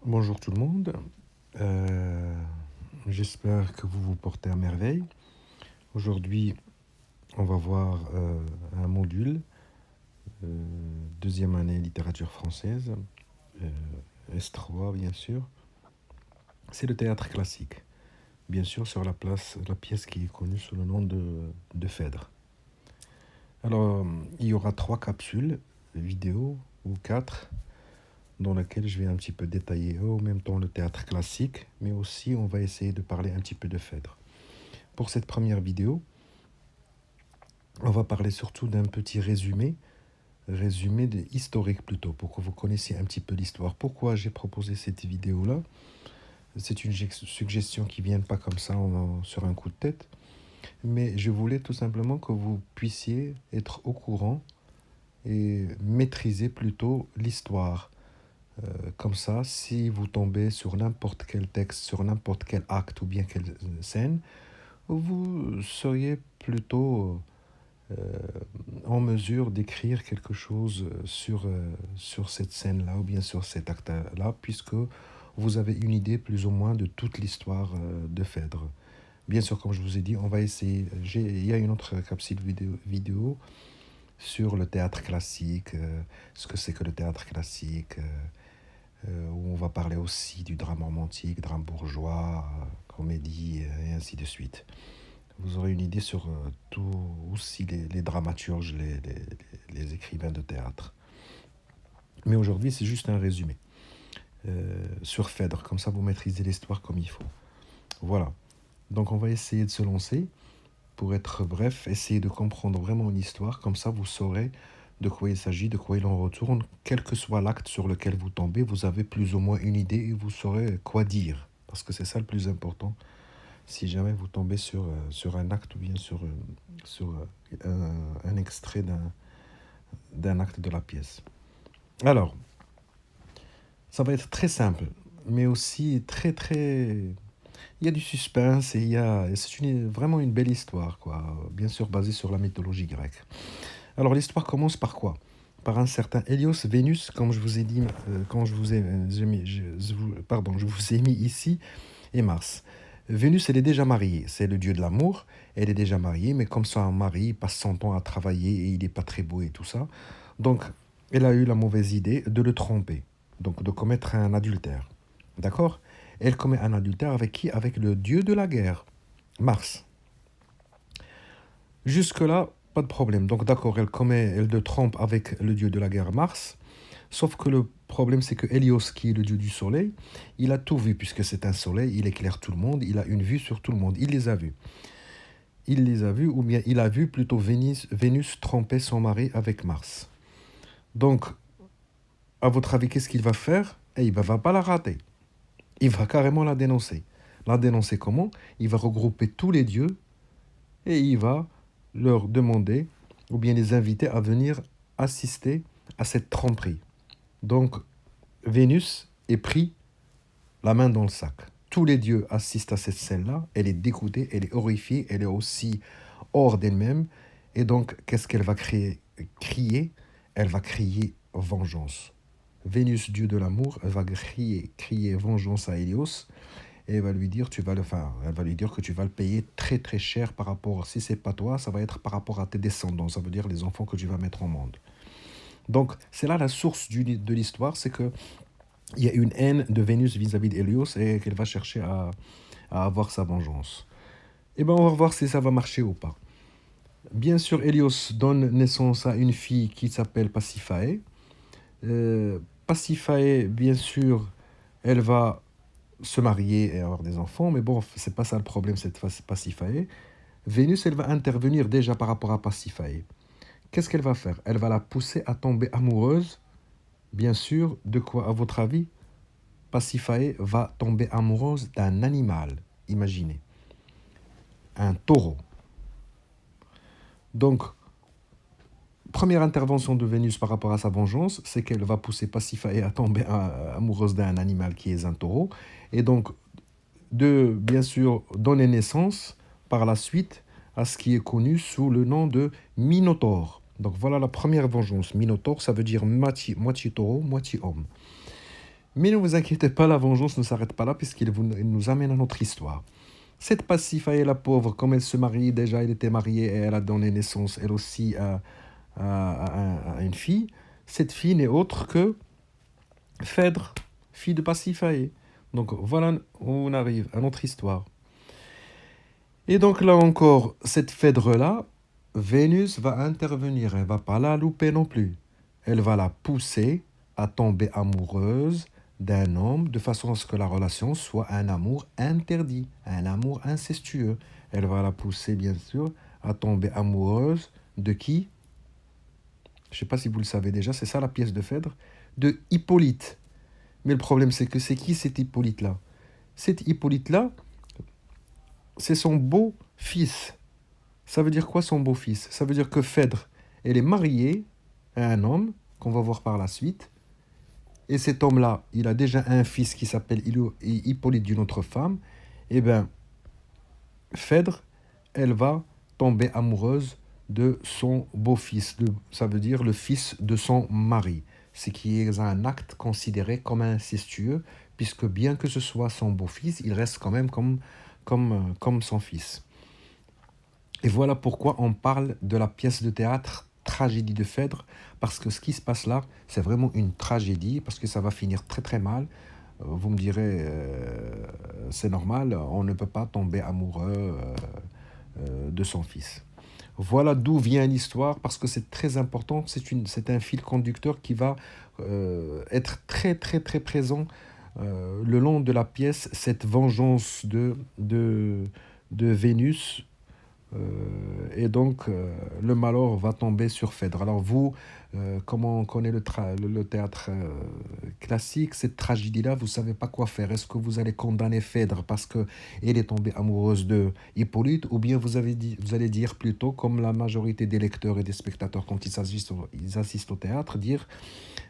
Bonjour tout le monde. Euh, J'espère que vous vous portez à merveille. Aujourd'hui, on va voir un module, euh, deuxième année littérature française, S3 bien sûr. C'est le théâtre classique, bien sûr sur la pièce qui est connue sous le nom de Phèdre. Alors, il y aura 3 capsules vidéo ou 4 dans lesquelles je vais un petit peu détailler en même temps le théâtre classique, mais aussi on va essayer de parler un petit peu de Phèdre. Pour cette première vidéo, on va parler surtout d'un petit historique plutôt, pour que vous connaissiez un petit peu l'histoire. Pourquoi j'ai proposé cette vidéo-là? C'est une suggestion qui ne vient pas comme ça sur un coup de tête, mais je voulais tout simplement que vous puissiez être au courant et maîtriser plutôt l'histoire. Comme ça, si vous tombez sur n'importe quel texte, sur n'importe quel acte ou bien quelle scène, vous seriez plutôt en mesure d'écrire quelque chose sur cette scène-là ou bien sur cet acte-là, puisque vous avez une idée plus ou moins de toute l'histoire de Phèdre. Bien sûr, comme je vous ai dit, on va essayer. Il y a une autre capsule vidéo sur le théâtre classique, ce que c'est que le théâtre classique, où on va parler aussi du drame romantique, drame bourgeois, comédie, et ainsi de suite. Vous aurez une idée sur tout, aussi les dramaturges, les écrivains de théâtre. Mais aujourd'hui, c'est juste un résumé sur Phèdre. Comme ça, vous maîtrisez l'histoire comme il faut. Voilà. Donc, on va essayer de se lancer. Pour être bref, essayer de comprendre vraiment l'histoire. Comme ça, vous saurez de quoi il s'agit, de quoi il en retourne. Quel que soit l'acte sur lequel vous tombez, vous avez plus ou moins une idée et vous saurez quoi dire. Parce que c'est ça le plus important. Si jamais vous tombez sur un acte ou bien sur un extrait d'un acte de la pièce. Alors, ça va être très simple, mais aussi très très... Il y a du suspense et vraiment une belle histoire, quoi. Bien sûr basée sur la mythologie grecque. Alors l'histoire commence par quoi? Par un certain Hélios Vénus, comme je vous ai dit, quand je vous ai, je vous ai mis ici, et Mars. Vénus, elle est déjà mariée, c'est le dieu de l'amour, elle est déjà mariée, mais comme son mari il passe son temps à travailler et il n'est pas très beau et tout ça, donc elle a eu la mauvaise idée de le tromper, donc de commettre un adultère. D'accord? Elle commet un adultère avec qui? Avec le dieu de la guerre, Mars. Jusque-là, pas de problème. Donc d'accord, elle le trompe avec le dieu de la guerre, Mars. Sauf que le problème, c'est que Hélios, qui est le dieu du soleil, il a tout vu, puisque c'est un soleil, il éclaire tout le monde, il a une vue sur tout le monde, il les a vus. Il les a vus, ou bien il a vu plutôt Vénus tromper son mari avec Mars. Donc, à votre avis, qu'est-ce qu'il va faire? Et il ne va pas la rater. Il va carrément la dénoncer. La dénoncer comment? Il va regrouper tous les dieux et il va leur demander, ou bien les inviter à venir assister à cette tromperie. Donc, Vénus est pris la main dans le sac. Tous les dieux assistent à cette scène-là. Elle est dégoûtée, elle est horrifiée, elle est aussi hors d'elle-même. Et donc, qu'est-ce qu'elle va crier? Elle va crier vengeance. Vénus, dieu de l'amour, elle va crier vengeance à Hélios. Et elle va lui dire, elle va lui dire que tu vas le payer très très cher par rapport, si c'est pas toi, ça va être par rapport à tes descendants, ça veut dire les enfants que tu vas mettre au monde. Donc, c'est là la source de l'histoire, c'est que il y a une haine de Vénus vis-à-vis d'Hélios et qu'elle va chercher à avoir sa vengeance. Et bien, on va voir si ça va marcher ou pas. Bien sûr, Hélios donne naissance à une fille qui s'appelle Pasiphae. Pasiphae, bien sûr, elle va se marier et avoir des enfants, mais bon, c'est pas ça le problème, cette Pasiphae. Vénus, elle va intervenir déjà par rapport à Pasiphae. Qu'est-ce qu'elle va faire? Elle va la pousser à tomber amoureuse, bien sûr, de quoi, à votre avis? Pasiphae va tomber amoureuse d'un animal, imaginez, un taureau. Donc, première intervention de Vénus par rapport à sa vengeance, c'est qu'elle va pousser Pasiphae à tomber amoureuse d'un animal qui est un taureau, et donc de, bien sûr, donner naissance par la suite à ce qui est connu sous le nom de Minotaure. Donc voilà la première vengeance. Minotaure, ça veut dire moitié taureau, moitié homme. Mais ne vous inquiétez pas, la vengeance ne s'arrête pas là il nous amène à notre histoire. Cette Pasiphae, la pauvre, comme elle se marie, déjà elle était mariée et elle a donné naissance elle aussi à une fille. Cette fille n'est autre que Phèdre, fille de Pasiphae. Donc voilà où on arrive à notre histoire. Et donc là encore, cette Phèdre-là, Vénus va intervenir, elle ne va pas la louper non plus. Elle va la pousser à tomber amoureuse d'un homme de façon à ce que la relation soit un amour interdit, un amour incestueux. Elle va la pousser, bien sûr, à tomber amoureuse de qui? Je ne sais pas si vous le savez déjà, c'est ça la pièce de Phèdre, de Hippolyte. Mais le problème, c'est que c'est qui cet Hippolyte-là? Cet Hippolyte-là, c'est son beau-fils. Ça veut dire quoi son beau-fils? Ça veut dire que Phèdre, elle est mariée à un homme qu'on va voir par la suite. Et cet homme-là, il a déjà un fils qui s'appelle Hippolyte d'une autre femme. Eh bien, Phèdre, elle va tomber amoureuse de son beau-fils. Ça veut dire le fils de son mari. Ce qui est un acte considéré comme incestueux, puisque bien que ce soit son beau-fils, il reste quand même comme son fils. Et voilà pourquoi on parle de la pièce de théâtre Tragédie de Phèdre, parce que ce qui se passe là, c'est vraiment une tragédie, parce que ça va finir très très mal. Vous me direz, c'est normal, on ne peut pas tomber amoureux de son fils. Voilà d'où vient l'histoire, parce que c'est très important, c'est un fil conducteur qui va être très très très présent le long de la pièce, cette vengeance de Vénus et donc, le malheur va tomber sur Phèdre. Alors vous, comme on connaît le théâtre classique, cette tragédie-là, vous ne savez pas quoi faire. Est-ce que vous allez condamner Phèdre parce qu'elle est tombée amoureuse de Hippolyte, ou bien vous allez dire plutôt, comme la majorité des lecteurs et des spectateurs quand ils assistent au théâtre, dire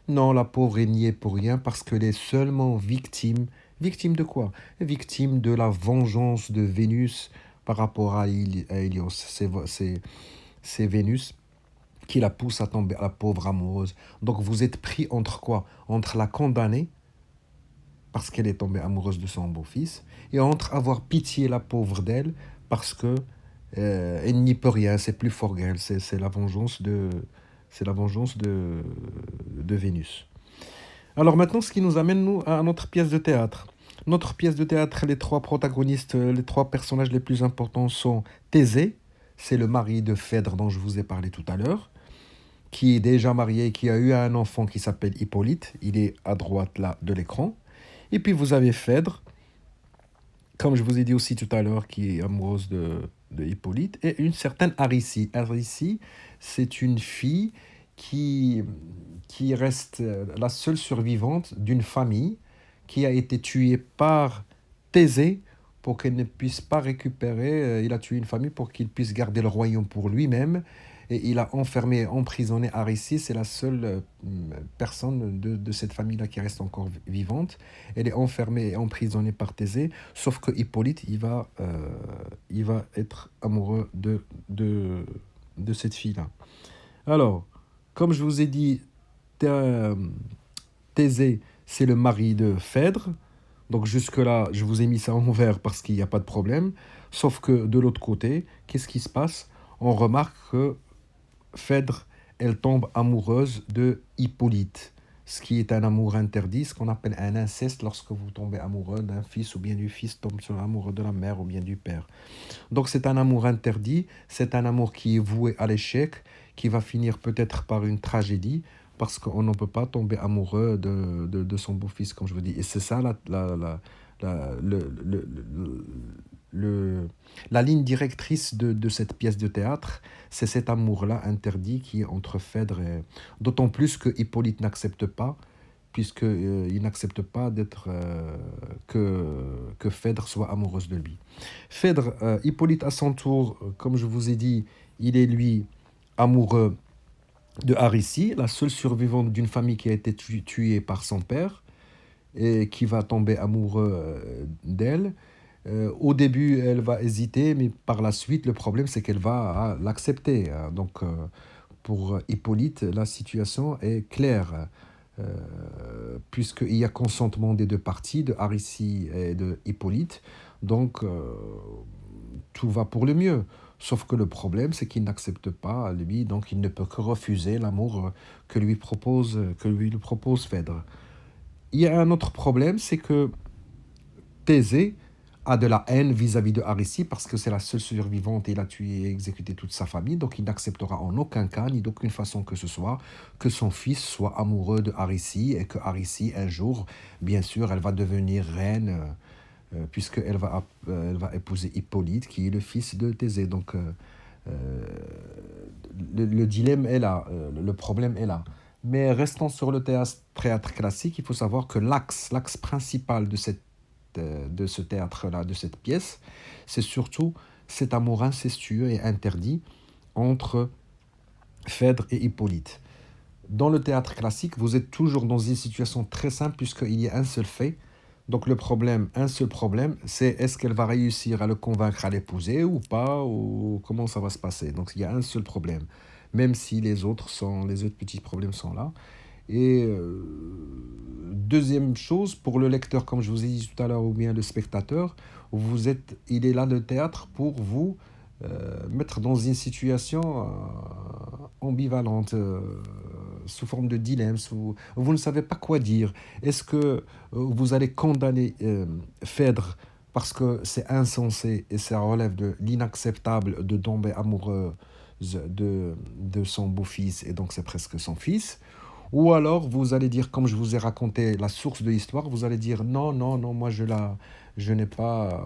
non, la pauvre est niée pour rien parce qu'elle est seulement victime. Victime de quoi? Victime de la vengeance de Vénus par rapport à Hélios. C'est Vénus qui la pousse à tomber, à la pauvre amoureuse. Donc vous êtes pris entre quoi? Entre la condamner, parce qu'elle est tombée amoureuse de son beau-fils, et entre avoir pitié la pauvre d'elle, parce que elle n'y peut rien, c'est plus fort qu'elle, c'est la vengeance de Vénus. Alors maintenant, ce qui nous amène, nous, à notre pièce de théâtre. Notre pièce de théâtre, les trois protagonistes, les trois personnages les plus importants sont Thésée, c'est le mari de Phèdre dont je vous ai parlé tout à l'heure, qui est déjà marié et qui a eu un enfant qui s'appelle Hippolyte. Il est à droite là de l'écran. Et puis vous avez Phèdre, comme je vous ai dit aussi tout à l'heure, qui est amoureuse de Hippolyte, et une certaine Aricie. Aricie, c'est une fille qui, qui reste la seule survivante d'une famille qui a été tuée par Thésée pour qu'elle ne puisse pas récupérer. Il a tué une famille pour qu'il puisse garder le royaume pour lui-même. Et il a enfermé, emprisonné Aricie. C'est la seule personne de cette famille-là qui reste encore vivante. Elle est enfermée et emprisonnée par Thésée. Sauf que Hippolyte, il va être amoureux de cette fille-là. Alors, comme je vous ai dit, Thésée, c'est le mari de Phèdre. Donc jusque-là, je vous ai mis ça en vert parce qu'il n'y a pas de problème. Sauf que de l'autre côté, qu'est-ce qui se passe? On remarque que Phèdre, elle tombe amoureuse de Hippolyte, ce qui est un amour interdit, ce qu'on appelle un inceste lorsque vous tombez amoureux d'un fils ou bien du fils tombe sur l'amoureux de la mère ou bien du père. Donc c'est un amour interdit, c'est un amour qui est voué à l'échec, qui va finir peut-être par une tragédie, parce qu'on ne peut pas tomber amoureux de son beau-fils, comme je vous dis. Et c'est ça la, la ligne directrice de cette pièce de théâtre, c'est cet amour-là interdit qui est entre Phèdre et... D'autant plus que Hippolyte n'accepte pas, puisqu'il il n'accepte pas que Phèdre soit amoureuse de lui. Phèdre, Hippolyte à son tour, comme je vous ai dit, il est lui amoureux de Aricie, la seule survivante d'une famille qui a été tuée par son père et qui va tomber amoureux d'elle. Au début, elle va hésiter, mais par la suite, le problème, c'est qu'elle va l'accepter. Donc, pour Hippolyte, la situation est claire. puisqu'il y a consentement des deux parties, de Aricie et de Hippolyte, donc tout va pour le mieux. Sauf que le problème, c'est qu'il n'accepte pas, lui, donc il ne peut que refuser l'amour que lui propose Phèdre. Il y a un autre problème, c'est que Thésée a de la haine vis-à-vis de Aricie parce que c'est la seule survivante et il a tué et exécuté toute sa famille. Donc il n'acceptera en aucun cas, ni d'aucune façon que ce soit, que son fils soit amoureux de Aricie et que Aricie, un jour, bien sûr, elle va devenir reine puisqu'elle va épouser Hippolyte qui est le fils de Thésée. Donc euh, le dilemme est là, le problème est là. Mais restant sur le théâtre classique, il faut savoir que l'axe principal de ce théâtre-là, de cette pièce, c'est surtout cet amour incestueux et interdit entre Phèdre et Hippolyte. Dans le théâtre classique, vous êtes toujours dans une situation très simple puisqu'il y a un seul fait. Donc le problème, un seul problème, c'est est-ce qu'elle va réussir à le convaincre à l'épouser ou pas, ou comment ça va se passer. Donc il y a un seul problème, même si les autres petits problèmes sont là. Et deuxième chose, pour le lecteur, comme je vous ai dit tout à l'heure, ou bien le spectateur, il est là le théâtre pour vous mettre dans une situation ambivalente, sous forme de dilemme. Vous ne savez pas quoi dire. Est-ce que vous allez condamner Phèdre parce que c'est insensé et ça relève de l'inacceptable de tomber amoureuse de son beau-fils et donc c'est presque son fils? Ou alors vous allez dire, comme je vous ai raconté la source de l'histoire, vous allez dire non, non, non, moi je n'ai pas,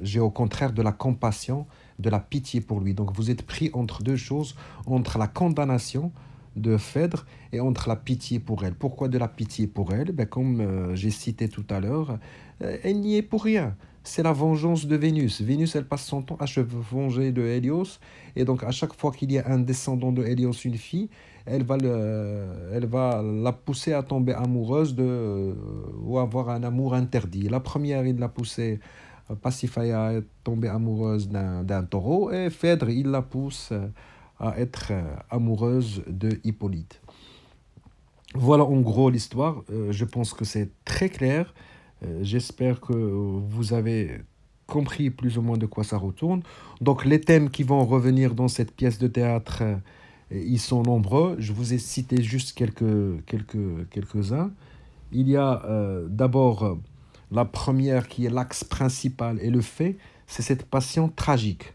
j'ai au contraire de la compassion, de la pitié pour lui. Donc vous êtes pris entre deux choses, entre la condamnation de Phèdre et entre la pitié pour elle. Pourquoi de la pitié pour elle? Ben, comme j'ai cité tout à l'heure, elle n'y est pour rien. C'est la vengeance de Vénus. Vénus, elle passe son temps à se venger de Hélios. Et donc, à chaque fois qu'il y a un descendant de Hélios, une fille, elle va la pousser à tomber amoureuse ou avoir un amour interdit. La première, il l'a poussée, Pasiphae, à tomber amoureuse d'un taureau. Et Phèdre, il la pousse à être amoureuse de Hippolyte. Voilà en gros l'histoire. Je pense que c'est très clair. J'espère que vous avez compris plus ou moins de quoi ça retourne. Donc les thèmes qui vont revenir dans cette pièce de théâtre, ils sont nombreux. Je vous ai cité juste quelques-uns. Il y a d'abord la première qui est l'axe principal et le fait, c'est cette passion tragique.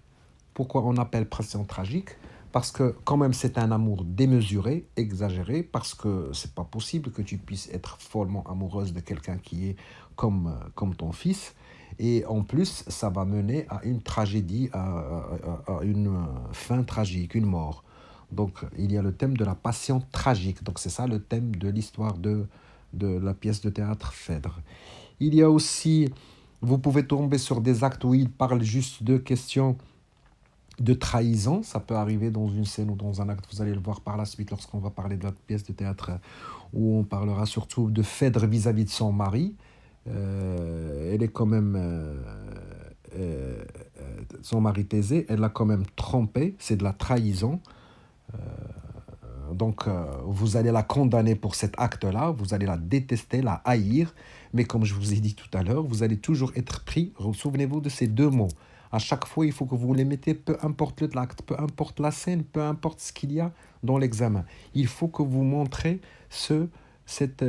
Pourquoi on appelle passion tragique? Parce que quand même c'est un amour démesuré, exagéré, parce que c'est pas possible que tu puisses être follement amoureuse de quelqu'un qui est comme ton fils. Et en plus, ça va mener à une tragédie, à une fin tragique, une mort. Donc il y a le thème de la passion tragique. Donc c'est ça le thème de l'histoire de la pièce de théâtre Phèdre. Il y a aussi, vous pouvez tomber sur des actes où il parle juste de questions de trahison. Ça peut arriver dans une scène ou dans un acte, vous allez le voir par la suite lorsqu'on va parler de la pièce de théâtre où on parlera surtout de Phèdre vis-à-vis de son mari. Elle est quand même, euh, son mari Thésée, elle l'a quand même trompé, c'est de la trahison. Donc, vous allez la condamner pour cet acte-là, vous allez la détester, la haïr, mais comme je vous ai dit tout à l'heure, vous allez toujours être pris, souvenez-vous de ces deux mots. À chaque fois, il faut que vous les mettez, peu importe l'acte, peu importe la scène, peu importe ce qu'il y a dans l'examen. Il faut que vous montrez cette,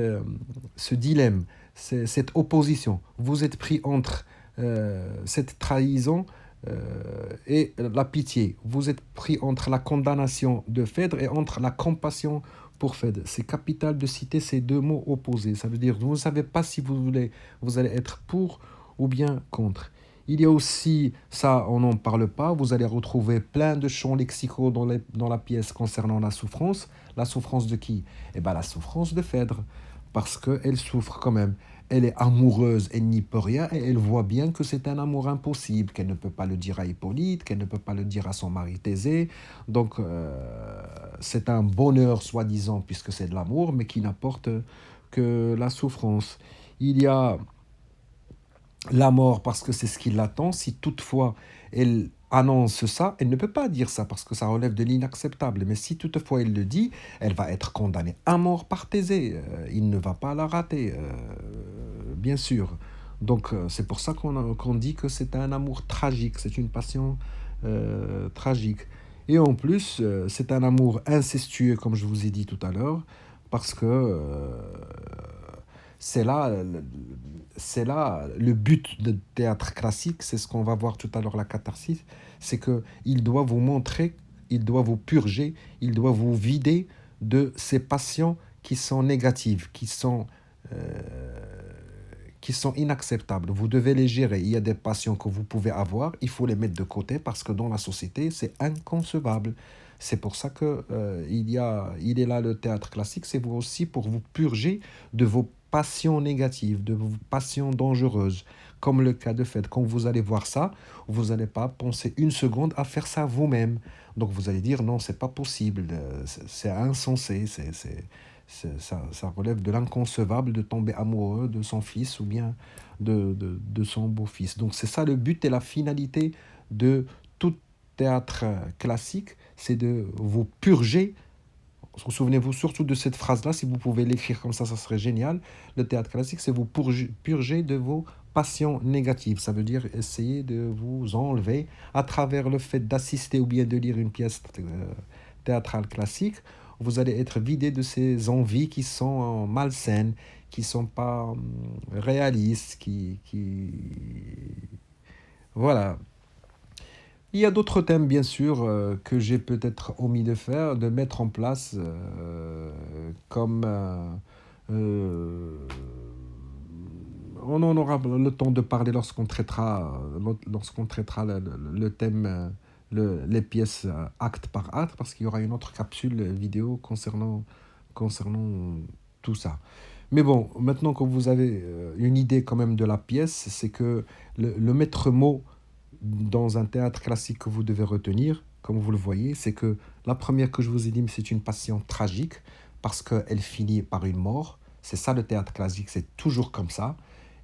ce dilemme, cette opposition. Vous êtes pris entre cette trahison et la pitié. Vous êtes pris entre la condamnation de Phèdre et entre la compassion pour Phèdre. C'est capital de citer ces deux mots opposés. Ça veut dire vous ne savez pas si vous allez être pour ou bien contre. Il y a aussi, ça on n'en parle pas, vous allez retrouver plein de champs lexicaux dans la pièce concernant la souffrance. La souffrance de qui? Eh bien la souffrance de Phèdre, parce qu'elle souffre quand même. Elle est amoureuse, elle n'y peut rien, et elle voit bien que c'est un amour impossible, qu'elle ne peut pas le dire à Hippolyte, qu'elle ne peut pas le dire à son mari Thésée. Donc c'est un bonheur soi-disant, puisque c'est de l'amour, mais qui n'apporte que la souffrance. Il y a la mort parce que c'est ce qui l'attend. Si toutefois elle annonce ça, elle ne peut pas dire ça parce que ça relève de l'inacceptable. Mais si toutefois elle le dit, elle va être condamnée à mort par Thésée. Il ne va pas la rater, bien sûr. Donc c'est pour ça qu'on dit que c'est un amour tragique, c'est une passion tragique. Et en plus, c'est un amour incestueux, comme je vous ai dit tout à l'heure, parce que c'est là, c'est là le but de théâtre classique, c'est ce qu'on va voir tout à l'heure, la catharsis, c'est que il doit vous montrer, il doit vous purger, il doit vous vider de ces passions qui sont négatives, qui sont inacceptables. Vous devez les gérer. Il y a des passions que vous pouvez avoir, il faut les mettre de côté parce que dans la société, c'est inconcevable. C'est pour ça que il est là le théâtre classique, c'est vous aussi pour vous purger de vos passions négatives, de vos passions dangereuses, comme le cas de fait. Quand vous allez voir ça, vous n'allez pas penser une seconde à faire ça vous-même. Donc vous allez dire non, c'est pas possible, c'est insensé, ça relève de l'inconcevable de tomber amoureux de son fils ou bien de son beau-fils. Donc c'est ça le but et la finalité de tout théâtre classique, c'est de vous purger. Souvenez-vous surtout de cette phrase-là, si vous pouvez l'écrire comme ça serait génial. Le théâtre classique, c'est vous purger de vos passions négatives. Ça veut dire essayer de vous enlever à travers le fait d'assister ou bien de lire une pièce théâtrale classique. Vous allez être vidé de ces envies qui sont malsaines, qui ne sont pas réalistes, Voilà. Il y a d'autres thèmes, bien sûr, que j'ai peut-être omis de faire, de mettre en place, comme euh, on en aura le temps de parler lorsqu'on traitera le thème, les pièces acte par acte, parce qu'il y aura une autre capsule vidéo concernant tout ça. Mais bon, maintenant que vous avez une idée quand même de la pièce, c'est que le maître mot dans un théâtre classique que vous devez retenir, comme vous le voyez, c'est que la première que je vous ai dit, c'est une passion tragique parce qu'elle finit par une mort. C'est ça le théâtre classique, c'est toujours comme ça.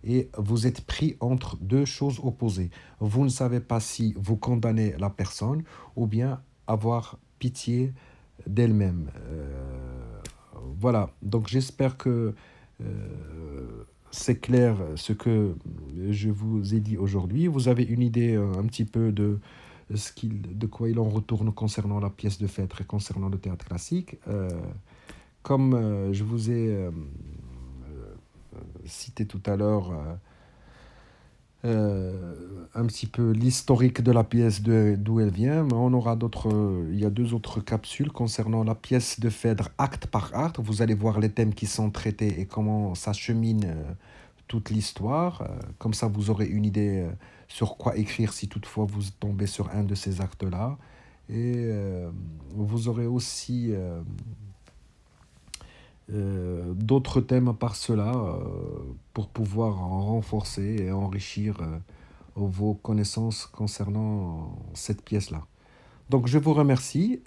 Et vous êtes pris entre deux choses opposées. Vous ne savez pas si vous condamnez la personne ou bien avoir pitié d'elle-même. Voilà, donc j'espère que c'est clair ce que je vous ai dit aujourd'hui. Vous avez une idée un petit peu de quoi il en retourne concernant la pièce de Phèdre et concernant le théâtre classique. Comme je vous ai cité tout à l'heure un petit peu l'historique de la pièce, d'où elle vient, mais il y a deux autres capsules concernant la pièce de Phèdre acte par acte. Vous allez voir les thèmes qui sont traités et comment ça chemine toute l'histoire. Comme ça, vous aurez une idée sur quoi écrire si toutefois vous tombez sur un de ces actes-là. Et vous aurez aussi d'autres thèmes à part cela pour pouvoir renforcer et enrichir vos connaissances concernant cette pièce-là. Donc je vous remercie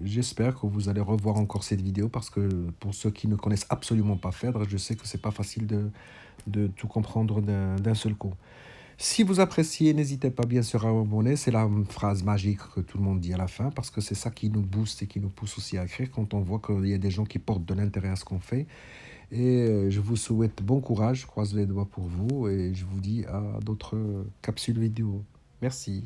j'espère que vous allez revoir encore cette vidéo parce que pour ceux qui ne connaissent absolument pas Phèdre, je sais que c'est pas facile de tout comprendre d'un seul coup. Si vous appréciez, n'hésitez pas bien sûr à vous abonner. C'est la phrase magique que tout le monde dit à la fin parce que c'est ça qui nous booste et qui nous pousse aussi à écrire quand on voit qu'il y a des gens qui portent de l'intérêt à ce qu'on fait. Et je vous souhaite bon courage, je croise les doigts pour vous et je vous dis à d'autres capsules vidéo. Merci.